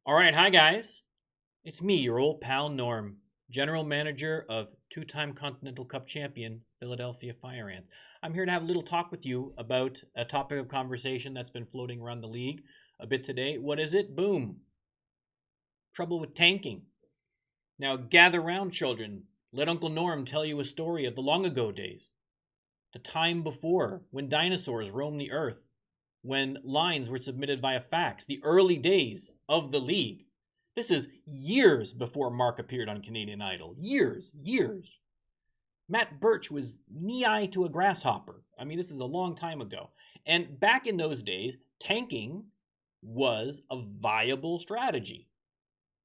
All right, hi guys. It's me, your old pal Norm, general manager of two-time Continental Cup champion Philadelphia Fire Ants. I'm here to have a little talk with you about a topic of conversation that's been floating around the league a bit today. What is it? Boom. Trouble with tanking. Now gather round, children. Let Uncle Norm tell you a story of the long ago days. The time before, when dinosaurs roamed the earth, when lines were submitted via fax, the early days of the league. This is years before Mark appeared on Canadian Idol. Years. Matt Birch was knee-high to a grasshopper. I mean, this is a long time ago. And back in those days, tanking was a viable strategy.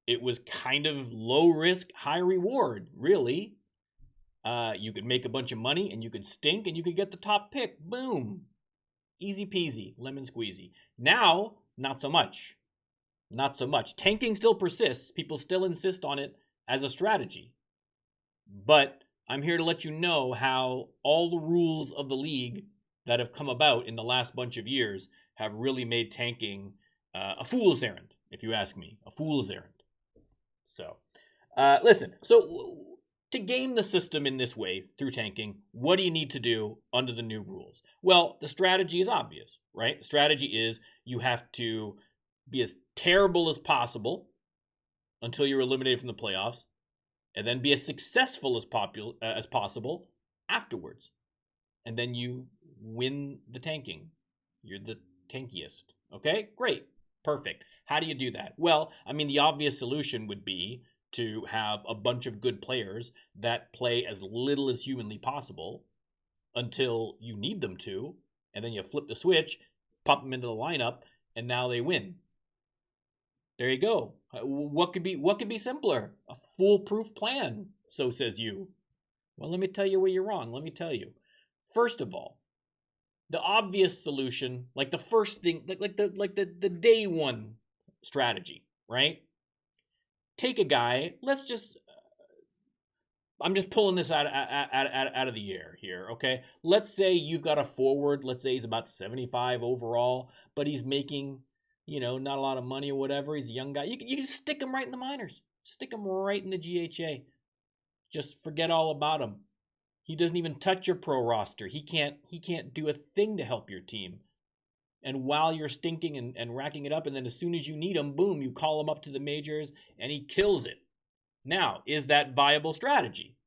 It was kind of low risk, high reward, really. You could make a bunch of money and you could stink and you could get the top pick. Boom. Easy peasy, lemon squeezy. Now, not so much. Not so much. Tanking still persists. People still insist on it as a strategy. But I'm here to let you know how all the rules of the league that have come about in the last bunch of years have really made tanking a fool's errand, if you ask me. A fool's errand. So, listen. So, to game the system in this way through tanking, what do you need to do under the new rules? Well, the strategy is obvious, right? The strategy is you have to be as terrible as possible until you're eliminated from the playoffs, and then be as successful as possible afterwards. And then you win the tanking. You're the tankiest. Okay? Great. Perfect. How do you do that? Well, I mean, the obvious solution would be to have a bunch of good players that play as little as humanly possible until you need them to, and then you flip the switch, pump them into the lineup, and now they win. There you go. What could be simpler? A foolproof plan, so says you. Well, let me tell you where you're wrong. Let me tell you. First of all, the obvious solution, like the first thing, like the day one strategy, right? Take a guy. I'm just pulling this out of the air here, okay? Let's say you've got a forward. Let's say he's about 75 overall, but he's making, not a lot of money or whatever. He's a young guy. You can stick him right in the minors. Stick him right in the GHA. Just forget all about him. He doesn't even touch your pro roster. He can't do a thing to help your team. And while you're stinking and racking it up, and then as soon as you need him, boom, you call him up to the majors, and he kills it. Now, is that viable strategy?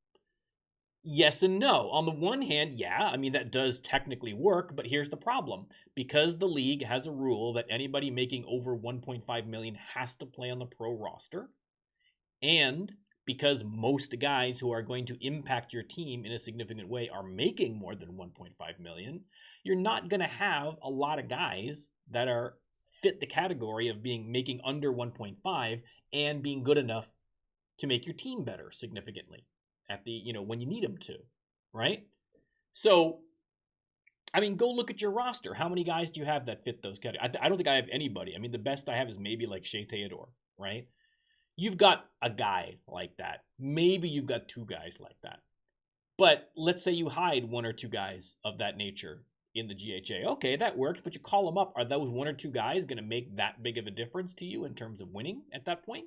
Yes and no. On the one hand, yeah, I mean, that does technically work, but here's the problem. Because the league has a rule that anybody making over 1.5 million has to play on the pro roster, and because most guys who are going to impact your team in a significant way are making more than 1.5 million, you're not going to have a lot of guys that are fit the category of making under 1.5 and being good enough to make your team better significantly at the when you need them to, right? So, I mean, go look at your roster. How many guys do you have that fit those categories? I don't think I have anybody. I mean, the best I have is maybe like Shea Theodore, right? You've got a guy like that. Maybe you've got two guys like that. But let's say you hide one or two guys of that nature in the GHA. Okay, that worked, but you call them up. Are those one or two guys going to make that big of a difference to you in terms of winning at that point?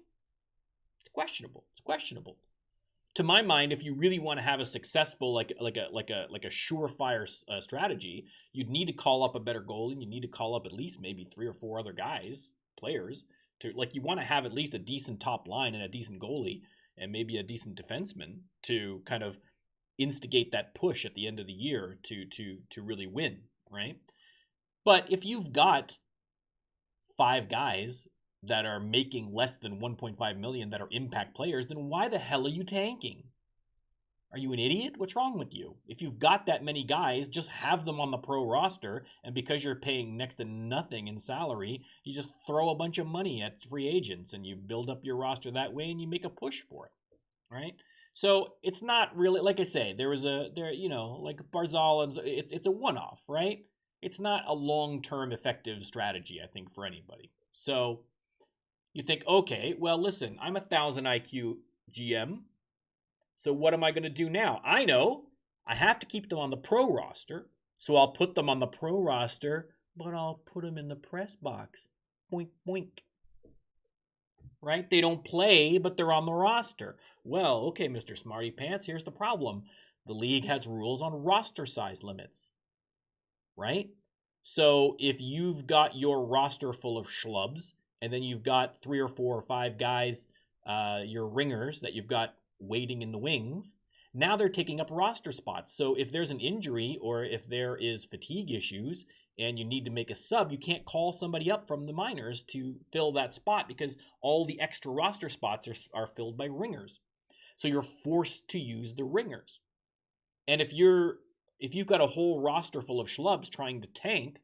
It's questionable. It's questionable. To my mind, if you really want to have a successful, like a surefire strategy, you'd need to call up a better goalie. You need to call up at least maybe 3 or 4 other players. You want to have at least a decent top line and a decent goalie and maybe a decent defenseman to kind of instigate that push at the end of the year to really win, right? But if you've got 5 guys that are making less than 1.5 million that are impact players, then why the hell are you tanking? Are you an idiot? What's wrong with you? If you've got that many guys, just have them on the pro roster, and because you're paying next to nothing in salary, you just throw a bunch of money at free agents and you build up your roster that way and you make a push for it, right? So it's not really, like I say, like Barzal, and it's a one-off, right? It's not a long-term effective strategy, I think, for anybody. So you think, okay, well, listen, I'm a 1,000 IQ GM. So what am I going to do now? I know I have to keep them on the pro roster. So I'll put them on the pro roster, but I'll put them in the press box. Boink, boink. right? They don't play, but they're on the roster. Well, okay, Mr. Smarty Pants, here's the problem. The league has rules on roster size limits, right? So if you've got your roster full of schlubs, and then you've got 3 or 4 or 5 guys, your ringers that you've got waiting in the wings, now they're taking up roster spots. So if there's an injury or if there is fatigue issues and you need to make a sub, you can't call somebody up from the minors to fill that spot because all the extra roster spots are filled by ringers. So you're forced to use the ringers. And if you've got a whole roster full of schlubs trying to tank,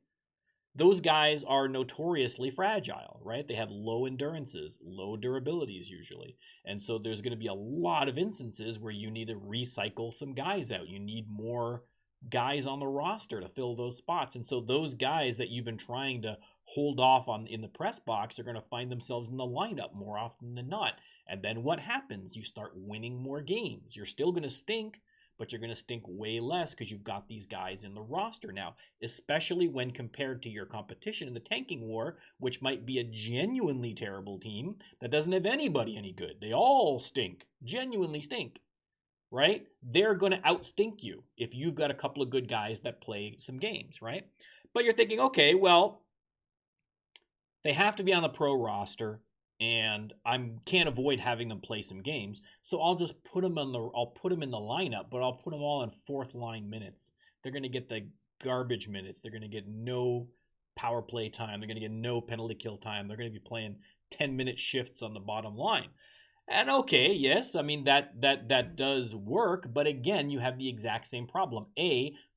those guys are notoriously fragile, right? They have low endurances, low durabilities usually. And so there's going to be a lot of instances where you need to recycle some guys out. You need more guys on the roster to fill those spots. And so those guys that you've been trying to hold off on in the press box are going to find themselves in the lineup more often than not. And then what happens? You start winning more games. You're still going to stink, but you're going to stink way less because you've got these guys in the roster now, especially when compared to your competition in the tanking war, which might be a genuinely terrible team that doesn't have anybody any good. They all stink, genuinely stink, right? They're going to outstink you if you've got a couple of good guys that play some games, right? But you're thinking, okay, well, they have to be on the pro roster, and I can't avoid having them play some games. So I'll just put them in the lineup, but I'll put them all in fourth line minutes. They're going to get the garbage minutes. They're going to get no power play time. They're going to get no penalty kill time. They're going to be playing 10-minute shifts on the bottom line. And okay, yes, I mean that does work, but again, you have the exact same problem.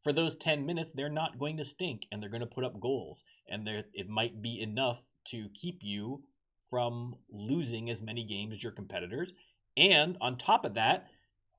For those 10 minutes, they're not going to stink, and they're going to put up goals, and it might be enough to keep you from losing as many games as your competitors. And on top of that,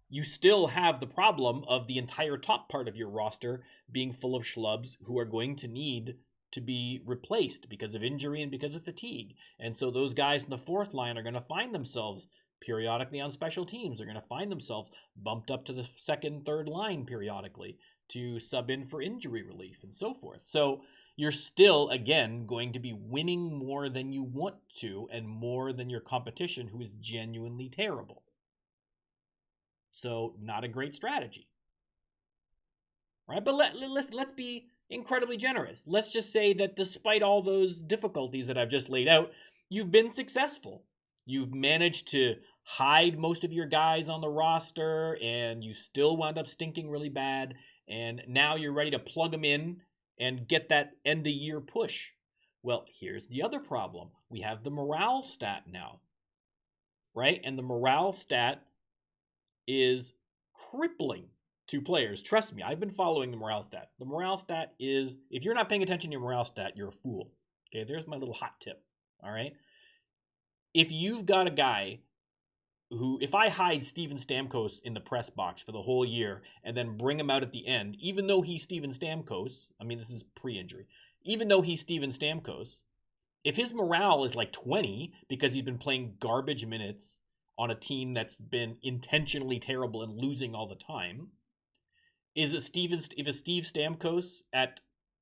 you still have the problem of the entire top part of your roster being full of schlubs who are going to need to be replaced because of injury and because of fatigue. And so those guys in the fourth line are going to find themselves periodically on special teams. They're going to find themselves bumped up to the second, third line periodically to sub in for injury relief and so forth. So you're still, again, going to be winning more than you want to and more than your competition who is genuinely terrible. So not a great strategy. Right? But let's be incredibly generous. Let's just say that despite all those difficulties that I've just laid out, you've been successful. You've managed to hide most of your guys on the roster, and you still wound up stinking really bad, and now you're ready to plug them in and get that end-of-year push. Well, here's the other problem. We have the morale stat now, right? And the morale stat is crippling to players. Trust me, I've been following the morale stat. The morale stat is, if you're not paying attention to your morale stat, you're a fool. Okay, there's my little hot tip, all right? If you've got a guy who, if I hide Steven Stamkos in the press box for the whole year and then bring him out at the end, even though he's Steven Stamkos, I mean, this is pre-injury, even though he's Steven Stamkos, if his morale is like 20 because he's been playing garbage minutes on a team that's been intentionally terrible and losing all the time, if a Steve Stamkos at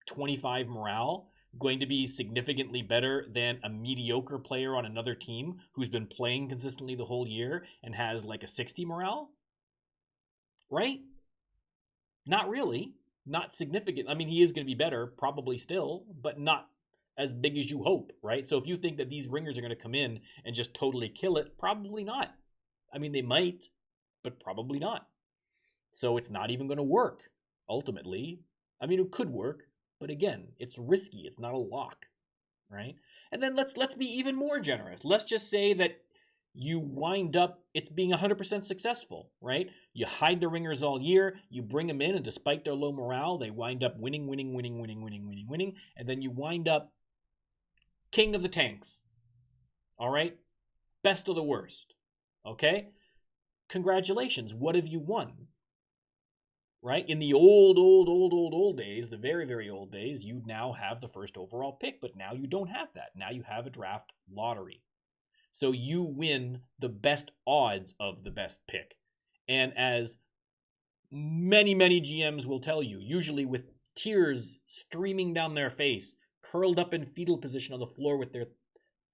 25 morale going to be significantly better than a mediocre player on another team who's been playing consistently the whole year and has like a 60 morale? Right? Not really. Not significant. I mean, he is going to be better, probably still, but not as big as you hope, right? So if you think that these ringers are going to come in and just totally kill it, probably not. I mean, they might, but probably not. So it's not even going to work, ultimately. I mean, it could work, but again, it's risky. It's not a lock, right? And then let's be even more generous. Let's just say that you wind up, it's being 100% successful, right? You hide the ringers all year, you bring them in, and despite their low morale, they wind up winning, and then you wind up king of the tanks, all right? Best of the worst, okay? Congratulations, what have you won? Right? In the old days, the very, very old days, you now have the first overall pick, but now you don't have that. Now you have a draft lottery. So you win the best odds of the best pick. And as many, many GMs will tell you, usually with tears streaming down their face, curled up in fetal position on the floor with their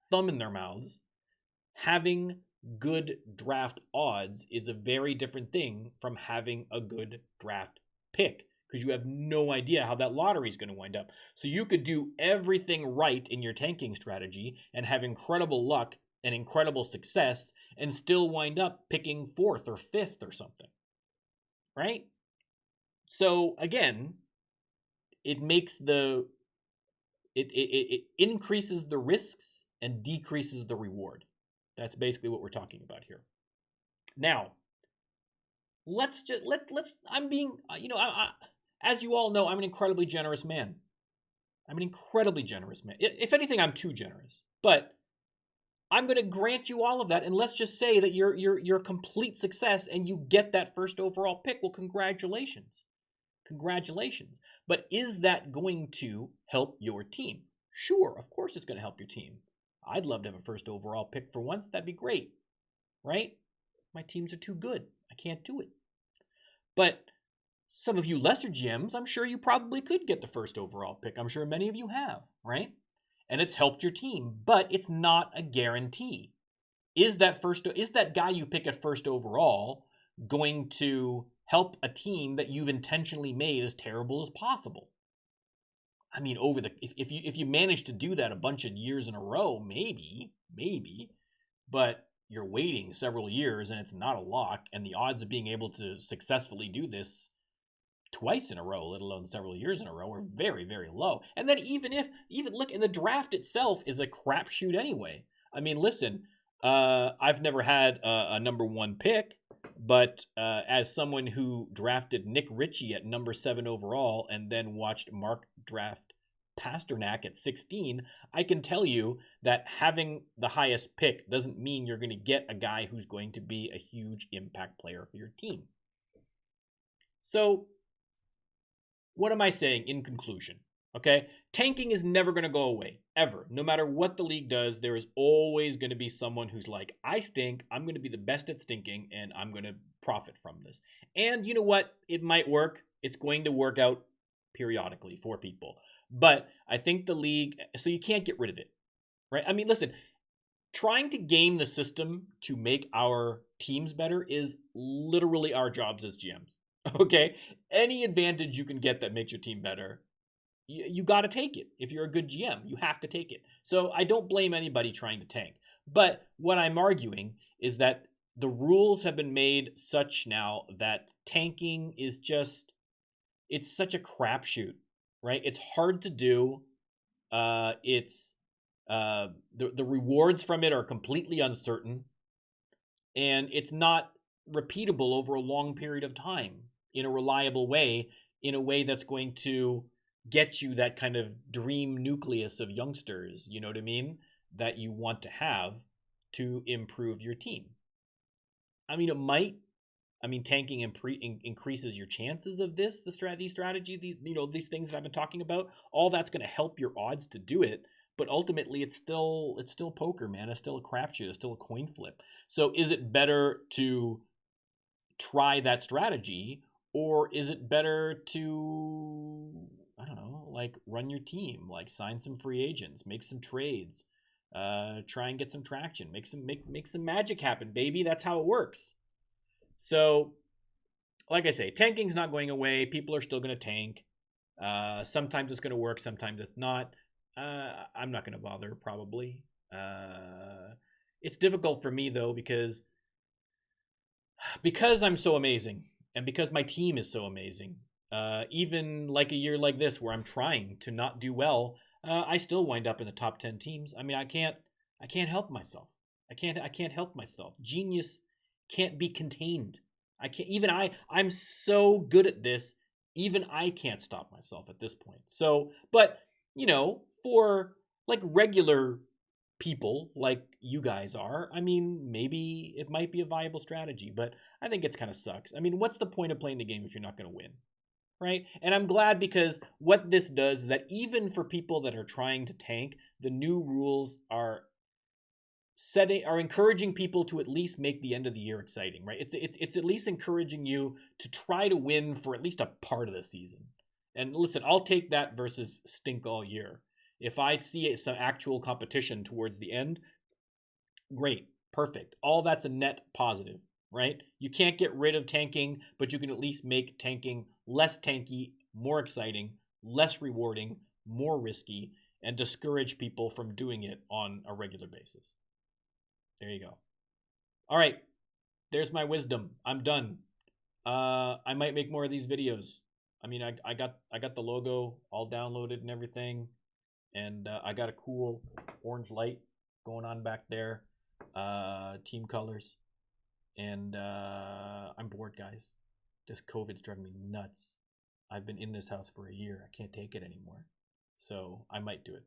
thumb in their mouths, Having good draft odds is a very different thing from having a good draft pick, because you have no idea how that lottery is going to wind up. So you could do everything right in your tanking strategy and have incredible luck and incredible success and still wind up picking fourth or fifth or something, right? So again, it makes it increases the risks and decreases the reward. That's basically what we're talking about here. Now, let's I'm being as you all know, I'm an incredibly generous man. I'm an incredibly generous man. If anything, I'm too generous. But I'm going to grant you all of that, and let's just say that you're a complete success and you get that first overall pick. Well, congratulations. Congratulations. But is that going to help your team? Sure, of course it's going to help your team. I'd love to have a first overall pick for once. That'd be great, right? My teams are too good. I can't do it. But some of you lesser GMs, I'm sure you probably could get the first overall pick. I'm sure many of you have, right? And it's helped your team, but it's not a guarantee. Is that guy you pick at first overall going to help a team that you've intentionally made as terrible as possible? I mean, if you manage to do that a bunch of years in a row, maybe, but you're waiting several years and it's not a lock, and the odds of being able to successfully do this twice in a row, let alone several years in a row, are very, very low. And then even look, and the draft itself is a crapshoot anyway. I mean, listen, I've never had a number one pick, but as someone who drafted Nick Ritchie at number 7 overall and then watched Mark draft Pasternak at 16, I can tell you that having the highest pick doesn't mean you're going to get a guy who's going to be a huge impact player for your team. So, what am I saying in conclusion? Okay, tanking is never going to go away, ever. No matter what the league does, there is always going to be someone who's like, I stink, I'm going to be the best at stinking, and I'm going to profit from this. And you know what? It might work. It's going to work out periodically for people. But I think the league, so you can't get rid of it, right? I mean, listen, trying to game the system to make our teams better is literally our jobs as GMs. Okay? Any advantage you can get that makes your team better, you got to take it. If you're a good GM, you have to take it. So I don't blame anybody trying to tank. But what I'm arguing is that the rules have been made such now that tanking is just, it's such a crapshoot, right? It's hard to do. It's the rewards from it are completely uncertain, and it's not repeatable over a long period of time in a reliable way, in a way that's going to get you that kind of dream nucleus of youngsters, you know what I mean, that you want to have to improve your team. I mean, it might. I mean, tanking increases your chances of these strategies, these things that I've been talking about. All that's going to help your odds to do it, but ultimately, it's still poker, man. It's still a crapshoot. It's still a coin flip. So, is it better to try that strategy, or is it better to, I don't know, like run your team, like sign some free agents, make some trades, try and get some traction, make some magic happen, baby. That's how it works. So, like I say, tanking's not going away. People are still going to tank. Sometimes it's going to work, sometimes it's not. I'm not going to bother, probably. It's difficult for me, though, because I'm so amazing, and because my team is so amazing. Even like a year like this, where I'm trying to not do well, I still wind up in the top 10 teams. I mean, I can't help myself. I can't help myself. Genius can't be contained. I'm so good at this, even I can't stop myself at this point. So, but, for like regular people like you guys are, I mean, maybe it might be a viable strategy, but I think it's kind of sucks. I mean, what's the point of playing the game if you're not going to win? Right? And I'm glad, because what this does is that even for people that are trying to tank, the new rules are encouraging people to at least make the end of the year exciting, right? It's at least encouraging you to try to win for at least a part of the season. And listen, I'll take that versus stink all year. If I see some actual competition towards the end, great. Perfect. All that's a net positive, right? You can't get rid of tanking, but you can at least make tanking less tanky, more exciting, less rewarding, more risky, and discourage people from doing it on a regular basis. There you go. All right. There's my wisdom. I'm done. I might make more of these videos. I mean, I got the logo all downloaded and everything, and I got a cool orange light going on back there, team colors, and I'm bored, guys. This COVID's driving me nuts. I've been in this house for a year. I can't take it anymore, so I might do it.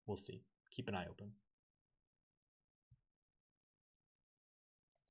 We'll see. Keep an eye open.